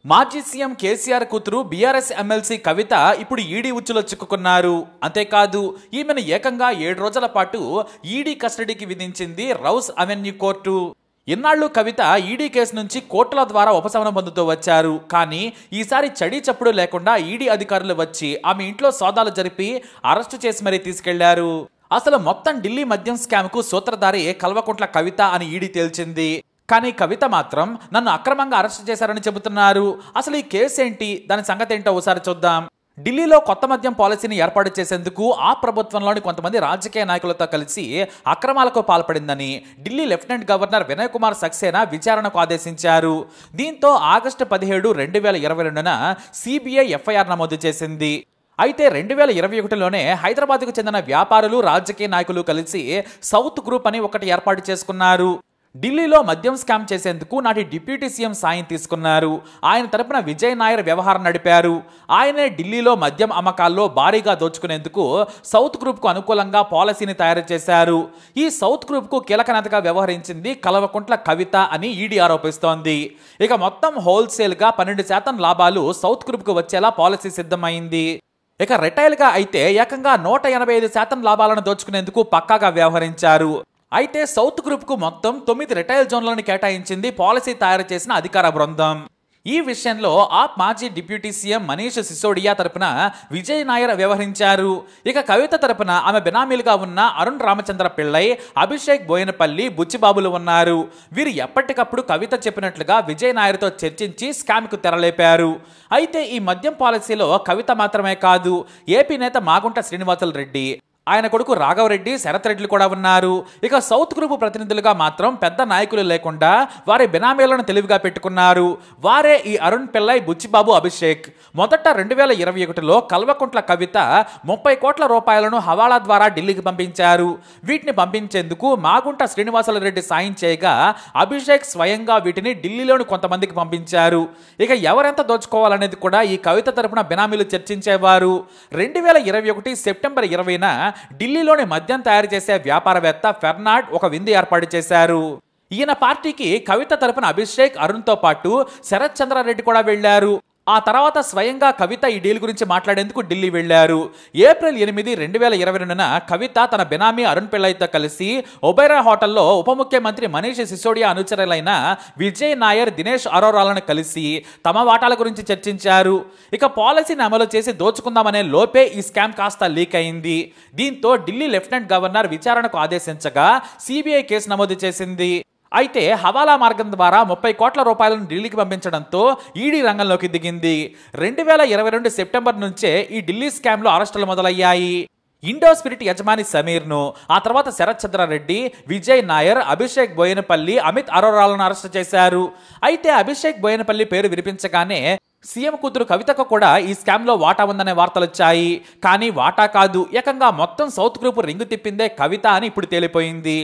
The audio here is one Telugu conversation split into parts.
మాజీ సీఎం కేసీఆర్ కూతురు బీఆర్ఎస్ ఎమ్మెల్సీ కవిత ఇప్పుడు ఈడీ ఉచ్చులో చిక్కుకున్నారు. అంతేకాదు ఈమెను ఏకంగా 7 రోజుల పాటు ఈడీ కస్టడీకి విధించింది రౌస్ అవెన్యూ కోర్టు. ఇన్నాళ్లు కవిత ఈడీ కేసు నుంచి కోర్టుల ద్వారా ఉపశమనం పొందుతూ వచ్చారు. కానీ ఈసారి చడీ చప్పుడు లేకుండా ఈడీ అధికారులు వచ్చి ఆమె ఇంట్లో సోదాలు జరిపి అరెస్టు చేసి మరీ తీసుకెళ్లారు. అసలు మొత్తం ఢిల్లీ మద్యం స్కామ్ కు సూత్రధారి కల్వకుంట్ల కవిత అని ఈడీ తేల్చింది. కానీ కవిత మాత్రం నన్ను అక్రమంగా అరెస్ట్ చేశారని చెబుతున్నారు. అసలు ఈ కేసు ఏంటి, దాని సంగతి ఏంటో ఒకసారి చూద్దాం. ఢిల్లీలో కొత్త మద్యం పాలసీని ఏర్పాటు చేసేందుకు ఆ ప్రభుత్వంలోని కొంతమంది రాజకీయ నాయకులతో కలిసి అక్రమాలకు పాల్పడిందని ఢిల్లీ లెఫ్టినెంట్ గవర్నర్ వినయ్ కుమార్ సక్సేనా విచారణకు ఆదేశించారు. దీంతో ఆగస్టు 17, 2022న సిబిఐ ఎఫ్ఐఆర్ నమోదు చేసింది. అయితే 2021లోనే హైదరాబాద్కు చెందిన వ్యాపారులు, రాజకీయ నాయకులు కలిసి సౌత్ గ్రూప్ అని ఒకటి ఏర్పాటు చేసుకున్నారు. ఢిల్లీలో మద్యం స్కామ్ చేసేందుకు నాటి డిప్యూటీ సీఎం సాయం తీసుకున్నారు. ఆయన తరపున విజయ్ నాయర్ వ్యవహారం నడిపారు. ఆయనే ఢిల్లీలో మద్యం అమ్మకాల్లో భారీగా దోచుకునేందుకు సౌత్ గ్రూప్కు అనుకూలంగా పాలసీని తయారు చేశారు. ఈ సౌత్ గ్రూప్కు కీలక నేతగా వ్యవహరించింది కల్వకుంట్ల కవిత అని ఈడీ ఆరోపిస్తోంది. ఇక మొత్తం హోల్సేల్గా 12% లాభాలు సౌత్ గ్రూప్కు వచ్చేలా పాలసీ సిద్ధమైంది. ఇక రిటైల్గా అయితే ఏకంగా 185% లాభాలను దోచుకునేందుకు పక్కాగా వ్యవహరించారు. అయితే సౌత్ గ్రూప్కు మొత్తం 9 రిటైల్ జోన్లను కేటాయించింది పాలసీ తయారు చేసిన అధికార బృందం. ఈ విషయంలో ఆప్ మాజీ డిప్యూటీ సీఎం మనీష్ సిసోడియా తరపున విజయ్ నాయర్ వ్యవహరించారు. ఇక కవిత తరపున ఆమె బినామీలుగా ఉన్న అరుణ్ రామచంద్ర పిళ్ళై, అభిషేక్ బోయనపల్లి, బుచ్చిబాబులు ఉన్నారు. వీరు ఎప్పటికప్పుడు కవిత చెప్పినట్లుగా విజయ్ నాయర్తో చర్చించి స్కామ్కు తెరలేపారు. అయితే ఈ మద్యం పాలసీలో కవిత మాత్రమే కాదు, ఏపీ నేత మాగుంట శ్రీనివాసులు రెడ్డి, ఆయన కొడుకు రాఘవరెడ్డి, శరత్ రెడ్డిలు కూడా ఉన్నారు. ఇక సౌత్ గ్రూప్ ప్రతినిధులుగా మాత్రం పెద్ద నాయకులు లేకుండా వారి బినామీలను తెలివిగా పెట్టుకున్నారు. వారే ఈ అరుణ్ పిళ్ళై, బుచ్చిబాబు, అభిషేక్. మొదట 2021లో కల్వకుంట్ల కవిత 30 కోట్ల రూపాయలను హవాలా ద్వారా ఢిల్లీకి పంపించారు. వీటిని పంపించేందుకు మాగుంట శ్రీనివాసులు రెడ్డి సాయం చేయగా అభిషేక్ స్వయంగా వీటిని ఢిల్లీలోని కొంతమందికి పంపించారు. ఇక ఎవరెంత దోచుకోవాలనేది కూడా ఈ కవిత తరపున బినామీలు చర్చించేవారు. 2021 సెప్టెంబర్ 20న ఢిల్లీలోని మద్యం తయారు చేసే వ్యాపారవేత్త ఫెర్నాడ్ ఒక విందు ఏర్పాటు చేశారు. ఈయన పార్టీకి కవిత తరపున అభిషేక్, అరుణ్తో పాటు శరత్ చంద్రారెడ్డి కూడా వెళ్లారు. ఆ తర్వాత స్వయంగా కవిత ఈ డీల్ గురించి మాట్లాడేందుకు ఢిల్లీ వెళ్లారు. ఏప్రిల్ 8, 2022న కవిత తన బినామీ అరుణ్ పిళ్ళైతో కలిసి ఒబెరా హోటల్లో ఉప ముఖ్యమంత్రి మనీష్ సిసోడియా అనుచరులైన విజయ్ నాయర్, దినేష్ అరోరాలను కలిసి తమ వాటాల గురించి చర్చించారు. ఇక పాలసీని అమలు చేసి దోచుకుందామనే లోపే ఈ స్కామ్ కాస్త లీక్ అయింది. దీంతో ఢిల్లీ లెఫ్టినెంట్ గవర్నర్ విచారణకు ఆదేశించగా సిబిఐ కేసు నమోదు చేసింది. అయితే హవాలా మార్గం ద్వారా 30 కోట్ల రూపాయలను ఢిల్లీకి పంపించడంతో ఈడీ రంగంలోకి దిగింది. 2022 సెప్టెంబర్ నుంచే ఈ ఢిల్లీ స్కామ్లో అరెస్టులు మొదలయ్యాయి. ఇండో స్పిరిట్ యజమాని సమీర్ను, ఆ తర్వాత శరత్ చంద్రారెడ్డి, విజయ్ నాయర్, అభిషేక్ బోయనపల్లి, అమిత్ అరోరాలను అరెస్టు చేశారు. అయితే అభిషేక్ బోయనపల్లి పేరు వినిపించగానే సీఎం కూతురు కవితకు కూడా ఈ స్కామ్లో వాటా ఉందనే వార్తలు వచ్చాయి. కానీ వాటా కాదు, ఏకంగా మొత్తం సౌత్ గ్రూప్ రింగు తిప్పిందే కవిత అని ఇప్పుడు తేలిపోయింది.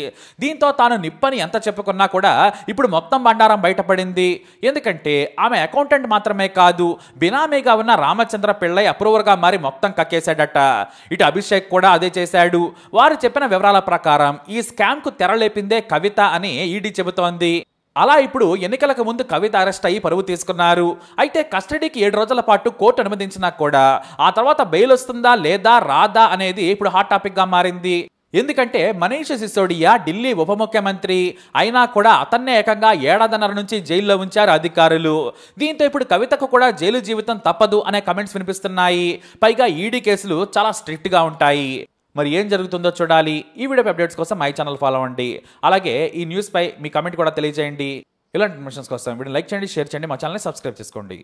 దీంతో తాను నిప్పని ఎంత చెప్పుకున్నా కూడా ఇప్పుడు మొత్తం బండారం బయటపడింది. ఎందుకంటే ఆమె అకౌంటెంట్ మాత్రమే కాదు, బినామీగా ఉన్న రామచంద్ర పిళ్ళై అప్రూవర్గా మారి మొత్తం కక్కేశాడట. ఇటు అభిషేక్ కూడా అదే చేశాడు. వారు చెప్పిన వివరాల ప్రకారం ఈ స్కామ్కు తెరలేపిందే కవిత అని ఈడీ చెబుతోంది. అలా ఇప్పుడు ఎన్నికలకు ముందు కవిత అరెస్ట్ అయ్యి పరువు తీసుకున్నారు. అయితే కస్టడీకి 7 రోజుల పాటు కోర్టు అనుమతించినా కూడా ఆ తర్వాత బెయిల్ వస్తుందా లేదా రాదా అనేది ఇప్పుడు హాట్ టాపిక్ గా మారింది. ఎందుకంటే మనీష్ సిసోడియా ఢిల్లీ ఉప ముఖ్యమంత్రి అయినా కూడా అతన్నే ఏకంగా 1.5 నుంచి జైల్లో ఉంచారు అధికారులు. దీంతో ఇప్పుడు కవితకు కూడా జైలు జీవితం తప్పదు అనే కమెంట్స్ వినిపిస్తున్నాయి. పైగా ఈడీ కేసులు చాలా స్ట్రిక్ట్ గా ఉంటాయి. మరి ఏం జరుగుతుందో చూడాలి. ఈ వీడియో అప్డేట్స్ కోసం మై ఛానల్ ఫాలో అవ్వండి. అలాగే ఈ న్యూస్ పై మీ కమెంట్ కూడా తెలియజేయండి. ఇలాంటి ఇన్ఫర్మేషన్స్ కోసం వీడియో లైక్ చేయండి, షేర్ చేయండి, మా ఛానల్ని సబ్స్క్రైబ్ చేసుకోండి.